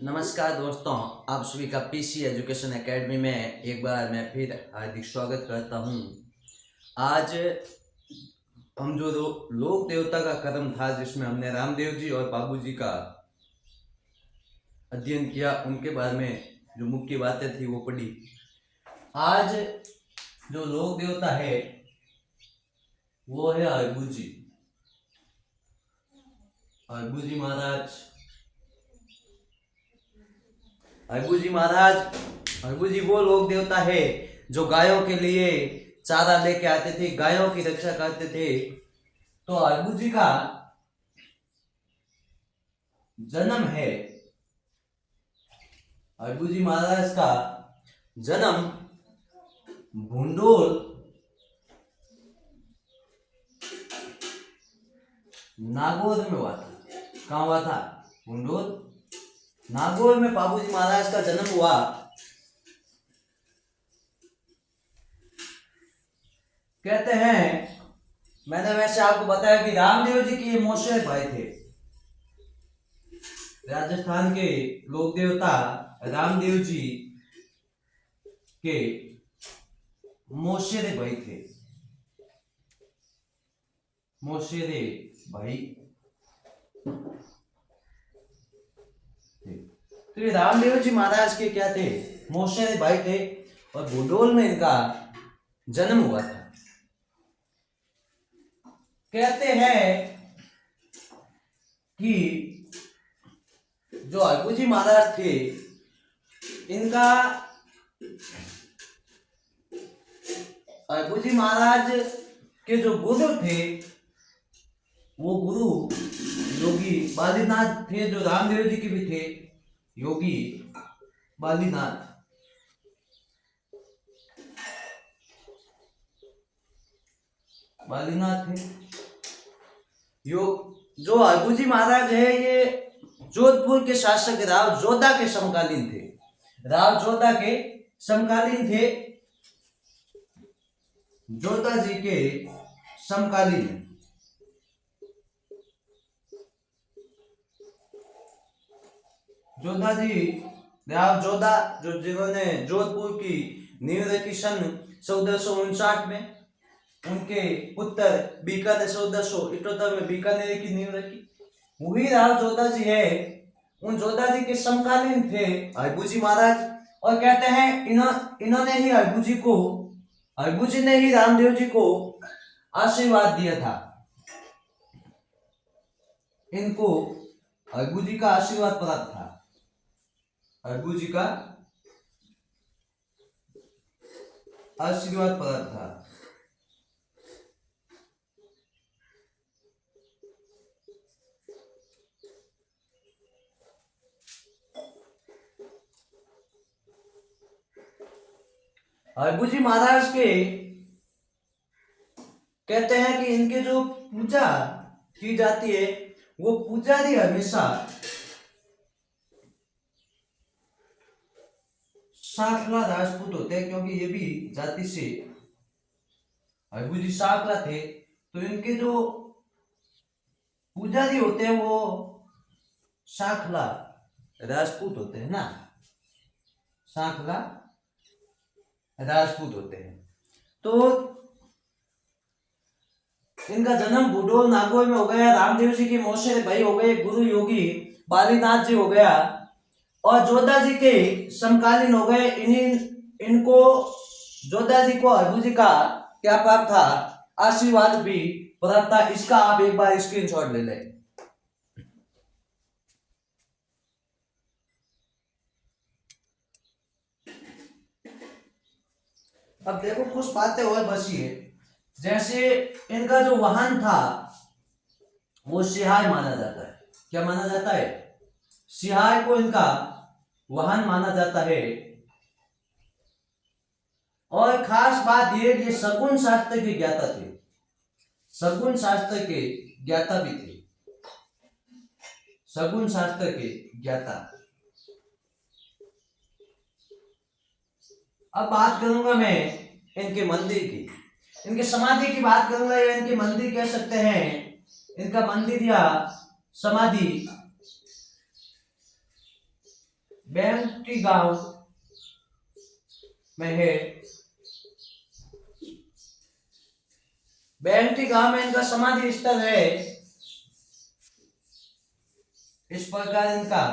नमस्कार दोस्तों, आप सभी का पीसी एजुकेशन एकेडमी में एक बार मैं फिर हार्दिक स्वागत करता हूं। आज हम जो लोक देवता का कर्म था जिसमें हमने रामदेव जी और बाबूजी का अध्ययन किया, उनके बारे में जो मुख्य बातें थी वो पढ़ी। आज जो लोक देवता है वो है अरबूजी महाराज। अरबूजी वो लोक देवता है जो गायों के लिए चारा लेके आते थे, गायों की रक्षा करते थे। तो अरबूजी का जन्म है, अरबूजी महाराज का जन्म भूंडोल नागौर में हुआ था। कहाँ हुआ था? भूंडोल नागौर में बाबूजी महाराज का जन्म हुआ। कहते हैं, मैंने वैसे आपको बताया कि रामदेव जी के मौसेर भाई थे। राजस्थान के लोक देवता रामदेव जी के मौसेरे भाई थे। मौसेरे भाई थे। तो ये रामदेव जी महाराज के क्या थे? मौसेरे भाई थे और भूडोल में इनका जन्म हुआ था। कहते हैं कि जो अरबूजी महाराज थे, इनका अरबूजी महाराज के जो गुरु थे वो गुरु योगी बालीनाथ थे, जो रामदेव जी के भी थे। योगी बालीनाथ थे। जो अरबूजी महाराज है, ये जोधपुर के शासक राव जोधा के समकालीन थे। राव जोधा के समकालीन थे, जोधा जी के समकालीन। जोधा जी, राव जोधा, जो जिन्होंने जोधपुर की नींव रखी सन 1459 में, उनके पुत्र बीकानेर 1478 में बीकानेर की नींव रखी, वही राव जोधा जी है। उन जोधा जी के समकालीन थे अरबूजी महाराज। और कहते हैं इन्होंने ही अरबूजी ने ही रामदेव जी को आशीर्वाद दिया था। इनको अरबूजी का आशीर्वाद प्राप्त था। अरबूजी का आशीर्वाद प्राप्त था। अरबूजी महाराज के कहते हैं कि इनके जो पूजा की जाती है, वो पुजारी हमेशा साकला राजपूत होते हैं, क्योंकि ये भी जाति से अरबूजी साकला थे। तो इनके जो पुजारी होते हैं वो साकला राजपूत होते हैं ना, साकला राजपूत होते हैं। तो इनका जन्म भूडोल नागौर में हो गया। रामदेव जी के मौसेरे भाई हो गए गुरु योगी बालीनाथ जी हो गया, और जोधा जी के समकालीन हो गए। इनको जोधा जी को अरबूजी का क्या प्राप्त था? आशीर्वाद भी प्राप्त था। इसका आप एक बार स्क्रीनशॉट ले लें। अब देखो, कुछ बातें और बची है। जैसे इनका जो वाहन था वो सिहाय माना जाता है। क्या माना जाता है? सिहाय को इनका वाहन माना जाता है। और खास बात यह कि शकुन शास्त्र के ज्ञाता थे। शकुन शास्त्र के ज्ञाता भी थे। शकुन शास्त्र के ज्ञाता। अब बात करूंगा मैं इनके मंदिर की, इनके समाधि की बात करूंगा, या इनके मंदिर कह सकते हैं। इनका मंदिर या समाधि बैंगटी गांव में है। बैंगटी गांव में इनका समाधि स्थल है। इस प्रकार इनका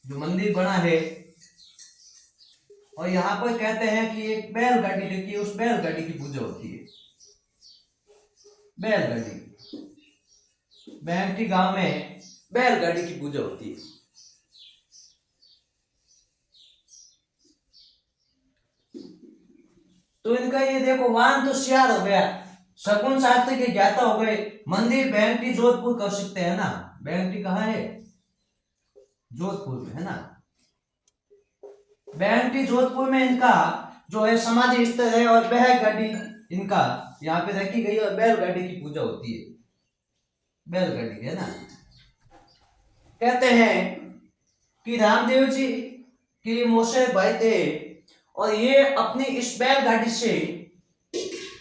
जो मंदिर बना है, और यहाँ पर कहते हैं कि एक बैलगाड़ी रखी है, उस बैलगाड़ी की पूजा होती है। बैलगाड़ी, बैंगटी गांव में बैलगाड़ी की पूजा होती है। तो इनका ये देखो, वाहन तो सियार हो गया, शकुन शास्त्र के ज्ञाता हो गए, मंदिर बैंगटी जोधपुर कर सकते हैं ना। बैंगटी कहाँ है? जोधपुर में है ना। बैंगटी जोधपुर में इनका जो है समाधि स्थल है, और बैलगाड़ी इनका यहाँ पे रखी गई, और बैलगाड़ी की पूजा होती है। बैलगाड़ी है ना। कहते हैं कि रामदेव जी के मौसे भाई थे, और ये अपनी इस बैलगाड़ी से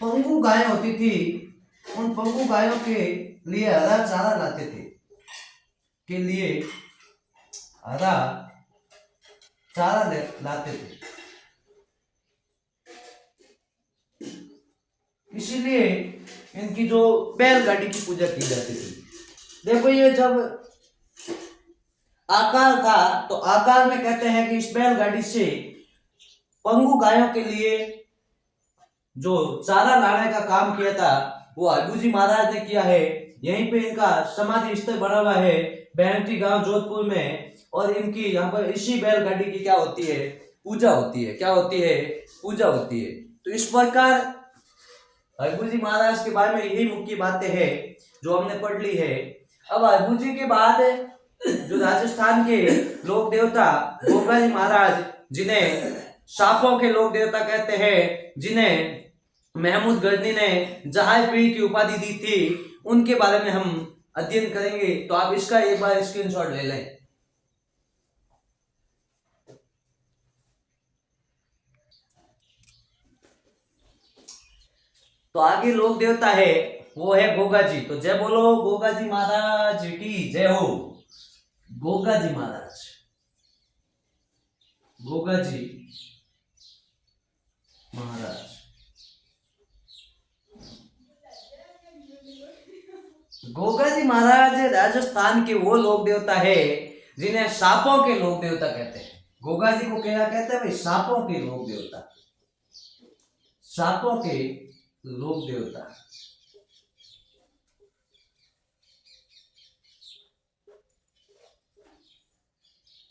पंगु गाय होती थी, उन पंगु गायों के लिए हरा चारा लाते थे, के लिए हरा चारा लाते थे। इसीलिए इनकी जो बैलगाड़ी की पूजा की जाती थी। देखो, ये जब आकार था, तो आकार में कहते हैं कि इस बैलगाड़ी से पंगु गायों के लिए जो चारा लाने का काम किया था, वो हरबू महाराज ने किया है। यहीं पे इनका समाधि स्थल बना हुआ है, बैंगटी गांव जोधपुर में। और इनकी यहाँ पर इसी बैलगाड़ी की क्या होती है? पूजा होती है। क्या होती है? पूजा होती है। तो इस प्रकार हरबू महाराज के बारे में यही मुख्य बातें हैं जो हमने पढ़ ली है। अब हरबू के बाद जो राजस्थान के लोक देवता गोगा जी महाराज, जिन्हें सांपों के लोक देवता कहते हैं, जिन्हें महमूद गजनी ने जहाज पीर की उपाधि दी थी, उनके बारे में हम अध्ययन करेंगे। तो आप इसका एक बार स्क्रीनशॉट ले लें। तो आगे लोक देवता है, वो है गोगा जी। तो जय बोलो गोगा जी महाराज की जय हो। गोगा जी महाराज, गोगा जी महाराज। गोगा जी महाराज राजस्थान के वो लोक देवता है जिन्हें सांपों के लोक देवता कहते हैं। गोगा जी को क्या कहते हैं भाई? सांपों के लोक देवता, सांपों के लोक देवता।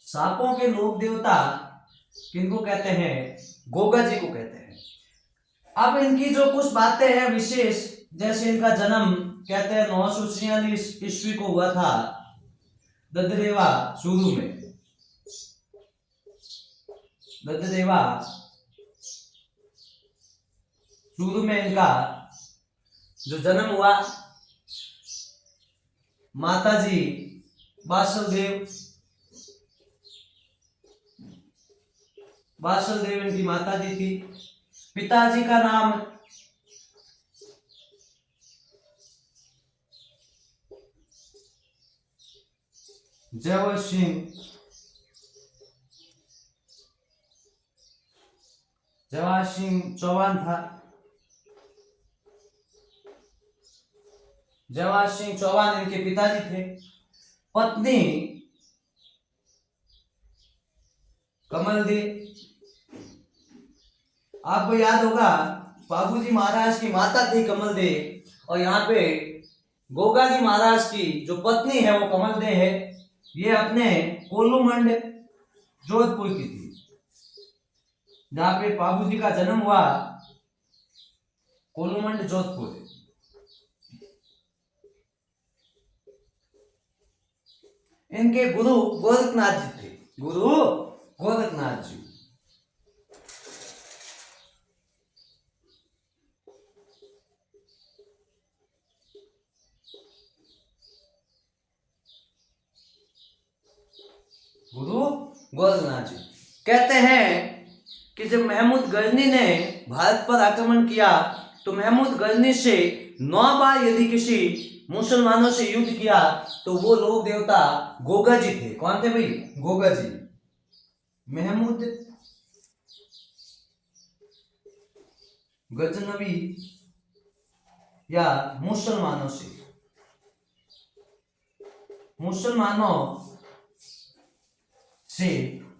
सांपों के लोक देवता किनको कहते हैं? गोगा जी को कहते हैं। अब इनकी जो कुछ बातें हैं विशेष, जैसे इनका जन्म कहते हैं 946 ईस्वी को हुआ था ददरेवा चूरू में। ददरेवा चूरू में इनका जो जन्म हुआ। माताजी बासलदेव, बासलदेव इनकी माताजी थी। पिताजी का नाम जयवर सिंह, जवाहर सिंह चौहान था। जवाहर सिंह चौहान इनके पिताजी थे। पत्नी कमल दे। आपको याद होगा बाबूजी महाराज की माता थी कमल दे, और यहाँ पे गोगा जी महाराज की जो पत्नी है वो कमल दे है। ये अपने कोलूमंड जोधपुर की थी, जहां पे बाबूजी का जन्म हुआ। कोलूमंड जोधपुर। इनके गुरु गोरखनाथ जी थे। गुरु गोरखनाथ जी। गुरु गोरखनाथ जी कहते हैं कि जब महमूद गजनी ने भारत पर आक्रमण किया, तो महमूद गजनी से 9 बार यदि किसी मुसलमानों से युद्ध किया तो वो लोक देवता गोगा जी थे। कौन थे भाई? गोगा जी। महमूद गजनवी या मुसलमानों से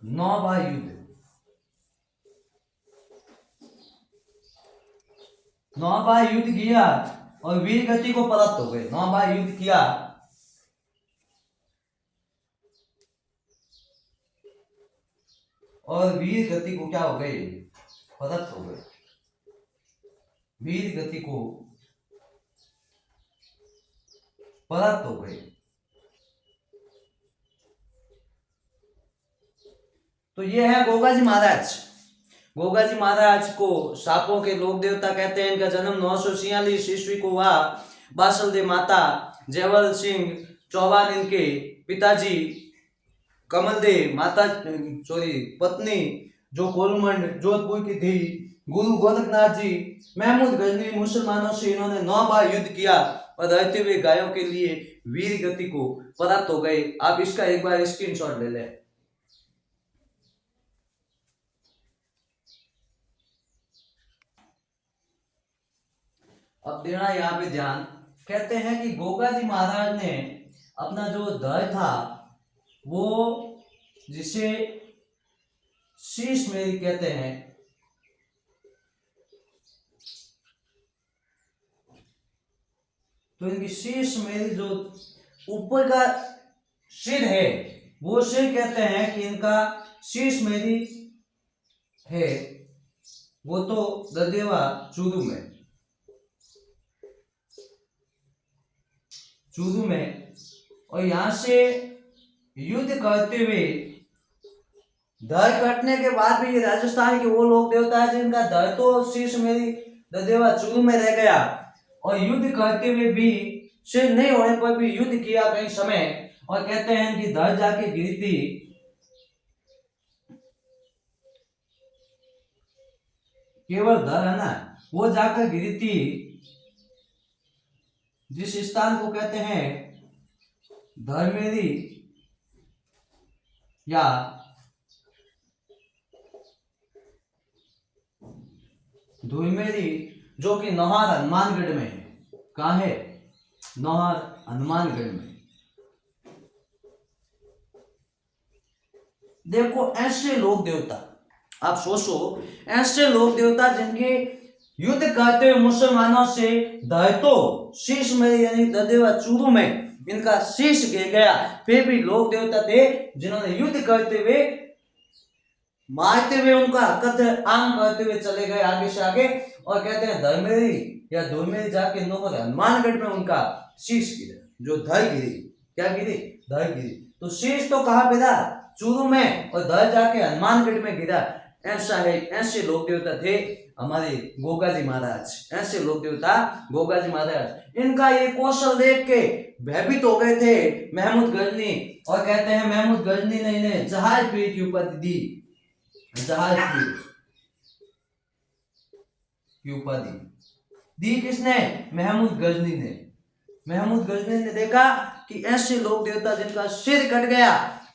9 बार युद्ध, 9 बार युद्ध किया और वीर गति को परास्त हो गए। 9 बार युद्ध किया और वीर गति को क्या हो गए? परास्त हो गए। वीर गति को परास्त हो गए। तो ये है गोगा जी महाराज। गोगा जी महाराज को सांपों के लोक देवता कहते हैं। इनका जन्म 946 ईस्वी को हुआ। बासलदेव माता जयवल सिंह चौहान इनके पिताजी, कमलदेव माता पत्नी जो कोलमंड जोधपुर की थी, गुरु गोरखनाथ जी, महमूद गजनी। मुसलमानों से इन्होंने 9 बार युद्ध किया और रहते हुए गायों के लिए वीर गति को परास्त हो गए। आप इसका एक बार स्क्रीनशॉट ले लें। अब देना यहाँ पे ध्यान। कहते हैं कि गोगा जी महाराज ने अपना जो दर था वो, जिसे शीश मेरी कहते हैं, तो इनकी शीश मेरी जो ऊपर का सिर है वो सिर कहते हैं कि इनका शीश मेरी है, वो तो ददेवा चूरू में, और यहां से युद्ध करते हुए दर कटने के बाद भी ये राजस्थान के वो लोग देवता है जिनका दर तो शीश मेरी ददेवा चूरू में रह गया, और युद्ध करते हुए भी सिर नहीं होने पर भी युद्ध किया कई समय। और कहते हैं कि दर जाके गिरी थी, केवल दर है ना, वो जाकर गिरी थी जिस स्थान को कहते हैं धर्मेरी या धुलमेरी, जो कि नौहार हनुमानगढ़ में है। कहाँ है? नौहार हनुमानगढ़ में। देखो ऐसे लोक देवता, आप सोचो, ऐसे लोक देवता जिनके युद्ध करते हुए मुसलमानों से दहतो शीश में यानी ददेवा चूरू में इनका शीश गिर गया, फिर भी लोक देवता थे जिन्होंने युद्ध करते हुए, मारते हुए उनका कत्ल आम करते हुए चले गए आगे से आगे। और कहते हैं धर्मेरी या धुलमेरी जाके नौहर हनुमानगढ़ में उनका शीश गिरा, जो धर गिरी। क्या गिरी? धर गिरी। तो शीश तो कहाँ गिरा? चूरू में, और धर जाके हनुमानगढ़ में गिरा। ऐसा है, ऐसे लोक देवता थे हमारे गोगा जी महाराज। ऐसे लोक देवता गोगा जी महाराज। इनका ये कौशल देख के भयभीत हो गए थे महमूद गजनी, और कहते हैं महमूद गजनी ने इन्हें जहाज पीर की उपाधि दी। जहाज पीर की उपाधि दी किसने? महमूद गजनी ने। महमूद गजनी ने देखा कि ऐसे लोक देवता जिनका सिर कट गया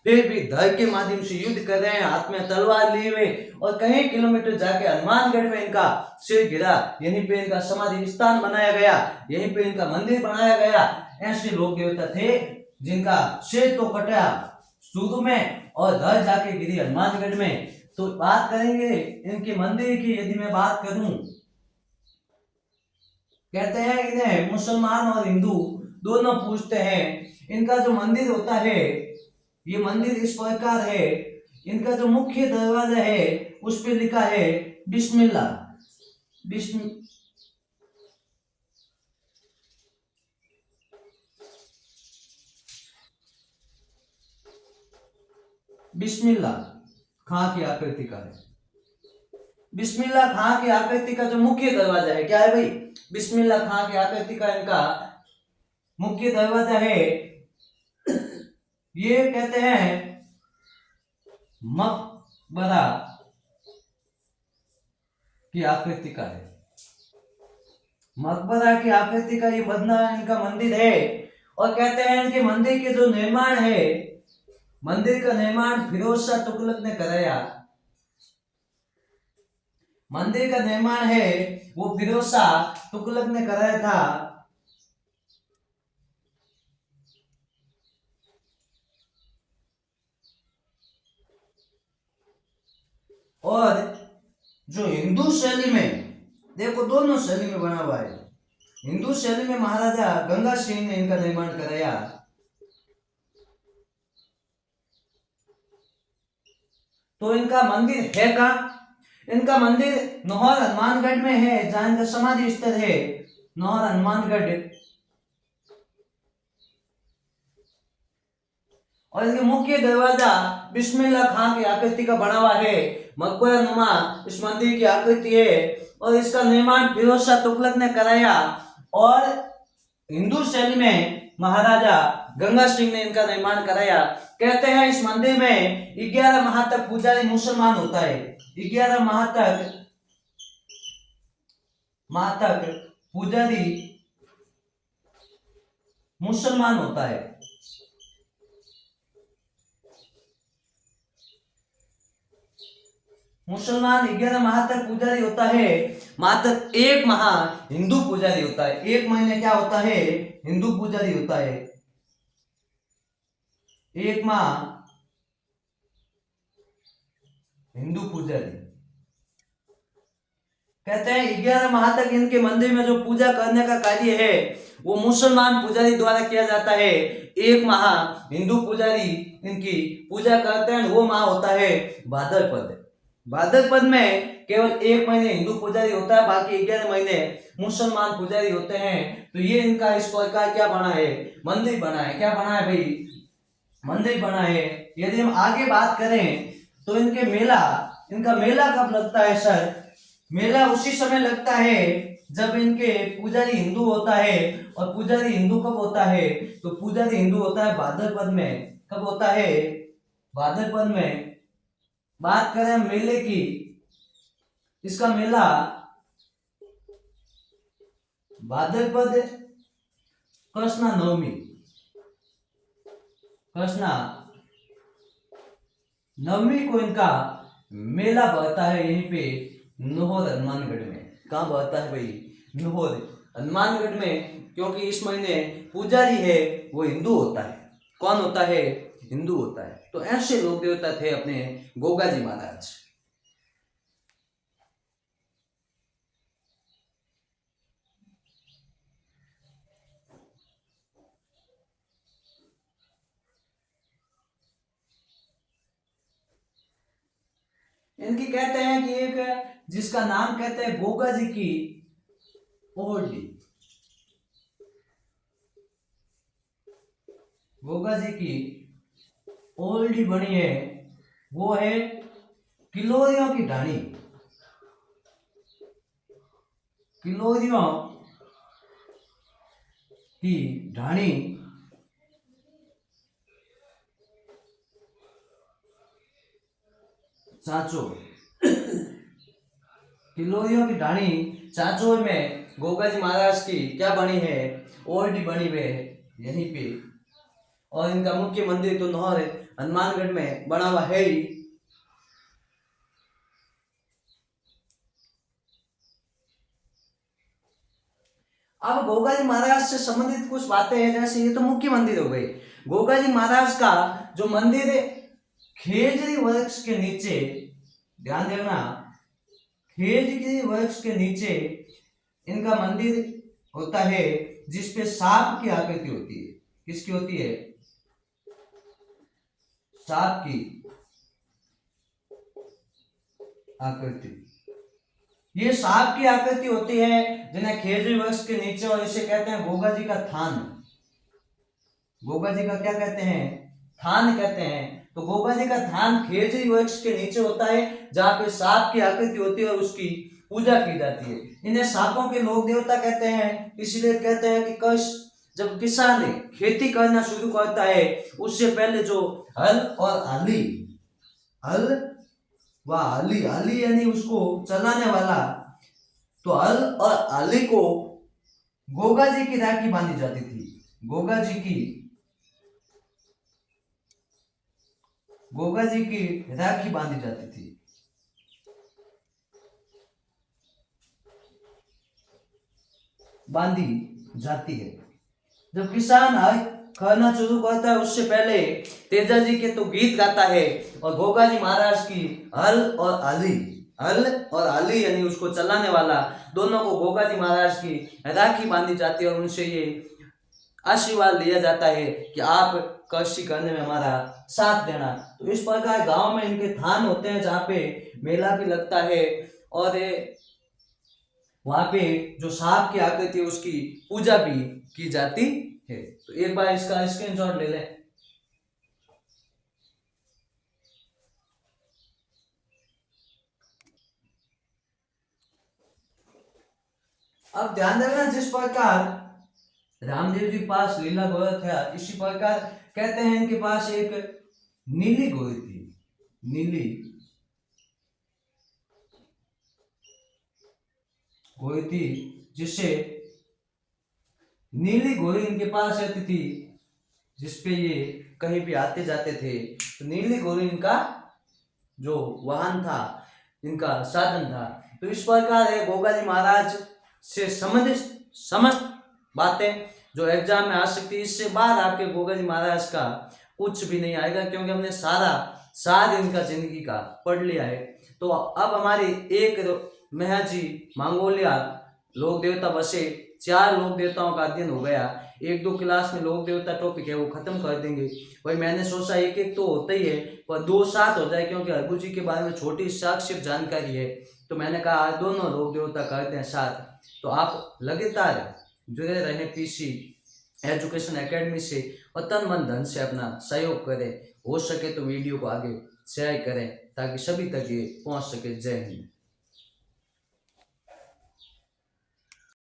फिर भी धर के माध्यम से युद्ध कर रहे हैं, हाथ में तलवार लिए हुए, और कई किलोमीटर जाके हनुमानगढ़ में इनका सिर गिरा। यहीं पे इनका समाधि स्थान बनाया गया, यहीं पे इनका मंदिर बनाया गया। ऐसे लोक देवता थे जिनका सिर तो कटा चूरू में और धर जाके गिरी हनुमानगढ़ में। तो बात करेंगे इनके मंदिर की। यदि मैं बात करूं, कहते हैं इन्हें मुसलमान और हिंदू दोनों पूजते हैं। इनका जो मंदिर होता है, ये मंदिर इस प्रकार है। इनका जो मुख्य दरवाजा है उस पे लिखा है बिस्मिल्लाह। बिस्मिल्लाह खां की आकृति का है। बिस्मिल्लाह खां की आकृति का जो मुख्य दरवाजा है, क्या है भाई? बिस्मिल्लाह खां की आकृति का इनका मुख्य दरवाजा है। ये कहते हैं मकबरा की आकृति का है। मकबरा की आकृति का ये बना इनका मंदिर है। और कहते हैं कि मंदिर के जो निर्माण है, मंदिर का निर्माण फिरोज शाह तुगलक ने कराया। मंदिर का निर्माण है वो फिरोज शाह तुगलक ने कराया था। और जो हिंदू शैली में, देखो दोनों शैली में बना हुआ है। हिंदू शैली में महाराजा गंगा सिंह ने इनका निर्माण कराया। तो इनका मंदिर है कहाँ? इनका मंदिर नौहर हनुमानगढ़ में है, जहां इनका समाधि स्थल है नौहर हनुमानगढ़। और इनके मुख्य दरवाजा बिस्मिल्लाह खां की आकृति का बना हुआ है। मकबरा नुमा इस मंदिर की आकृति है और इसका निर्माण फिरोज शाह तुगलक ने कराया। और हिंदू शैली में महाराजा गंगा सिंह ने इनका निर्माण कराया। कहते हैं इस मंदिर में 11 माह तक पुजारी मुसलमान होता है। 11 माह तक पुजारी मुसलमान होता है। मुसलमान 11 माह तक पुजारी होता है। मात्र 1 माह हिंदू पुजारी होता है। 1 महीने क्या होता है? हिंदू पुजारी होता है। 1 माह हिंदू पुजारी। कहते हैं 11 माह तक इनके मंदिर में जो पूजा करने का कार्य है वो मुसलमान पुजारी द्वारा किया जाता है। 1 माह हिंदू पुजारी इनकी पूजा करते हैं। वो माह होता है भाद्रपद। भाद्रपद में केवल 1 महीने हिंदू पुजारी होता है, बाकी 11 महीने मुसलमान पुजारी होते हैं। तो ये इनका इस प्रकार क्या बना है? मंदिर बना है। क्या बना है भाई? मंदिर बना है। यदि हम आगे बात करें तो इनका मेला कब लगता है सर? मेला उसी समय लगता है जब इनके पुजारी हिंदू होता है। और पुजारी हिंदू कब होता है? तो पुजारी हिंदू होता है भाद्रपद में। कब होता है? भाद्रपद में। बात करें मेले की, इसका मेला भाद्रपद कृष्णा नवमी को इनका मेला भरता है यहीं पे नौहर हनुमानगढ़ में। कहाँ भरता है भाई? नौहर हनुमानगढ़ में। क्योंकि इस महीने पुजारी है वो हिंदू होता है। कौन होता है? हिंदू होता है। तो ऐसे लोक देवता थे अपने गोगाजी महाराज। इनकी कहते हैं कि एक जिसका नाम कहते हैं गोगा जी की ओरडी। गोगा जी की ओरडी बनी है वो है किलोरियों की ढाणी। किलोरियों की ढाणी चाचो। किलोरियों की ढाणी चाचो में गोगाजी महाराज की क्या बनी है? ओरडी बनी हुई है यहीं पे। और इनका मुख्य मंदिर तो नौहर हनुमानगढ़ में बना हुआ है ही। अब गोगाजी महाराज से संबंधित कुछ बातें हैं, जैसे ये तो मुख्य मंदिर हो गई। गोगाजी महाराज का जो मंदिर है खेजरी वृक्ष के नीचे, ध्यान देना, खेजरी वृक्ष के नीचे इनका मंदिर होता है जिसपे सांप की आकृति होती है। किसकी होती है? सांप की आकृति। ये सांप की आकृति होती है जिन्हें खेजरी वृक्ष के नीचे, और इसे कहते हैं गोगा जी का थान। गोगा जी का क्या कहते हैं? थान कहते हैं। तो गोगा जी का थान खेजरी वृक्ष के नीचे होता है जहां पे सांप की आकृति होती है और उसकी पूजा की जाती है। इन्हें सांपों के लोक देवता कहते हैं। इसलिए कहते हैं कि जब किसान खेती करना शुरू करता है उससे पहले जो हल और हली, हल व हली, हली यानी उसको चलाने वाला, तो हल और हली को गोगा जी की राखी बांधी जाती थी। गोगा जी की राखी बांधी जाती थी। बांधी जाती है। जब किसान हल करना शुरू करता है उससे पहले तेजा जी के तो गीत गाता है और गोगा जी महाराज की हल और आली यानी उसको चलाने वाला दोनों को गोगा जी महाराज की राखी बांधी जाती है और उनसे ये आशीर्वाद लिया जाता है कि आप कृषि करने में हमारा साथ देना। तो इस प्रकार गांव में इनके थान होते हैं जहाँ पे मेला भी लगता है और वहां पे जो सांप की आकृति है उसकी पूजा भी की जाती है। तो एक बार इसका स्क्रीनशॉट ले लें। अब ध्यान रखना जिस प्रकार रामदेव जी पास लीला घोड़ा था इसी प्रकार कहते हैं इनके पास एक नीली घोड़ी थी। नीली घोड़ी थी जिससे नीली घोड़ी इनके पास रहती थी जिसपे ये कहीं भी आते जाते थे। तो नीली घोड़ी इनका जो वाहन था इनका साधन था। तो इस प्रकार है गोगा जी महाराज से संबंधित समस्त बातें जो एग्जाम में आ सकती है। इससे बाद आपके गोगा जी महाराज का कुछ भी नहीं आएगा क्योंकि हमने सारा सार इनका जिंदगी का पढ़ लिया है। तो अब हमारी एक महजी मंगोलिया लोक देवता बसे 4 लोक देवताओं का अध्ययन हो गया। 1-2 क्लास में लोक देवता टॉपिक है वो खत्म कर देंगे। वही मैंने सोचा एक तो होता ही है पर 2 साथ हो जाए क्योंकि हरगु जी के बारे में छोटी संक्षिप्त जानकारी है। तो मैंने कहा आज दोनों लोक देवता करते हैं साथ। तो आप लगातार जुड़े रहे पीसी एजुकेशन एकेडमी से और तन मन धन से अपना सहयोग करें। हो सके तो वीडियो को आगे शेयर करें ताकि सभी तक ये पहुंच सके। जय हिंद।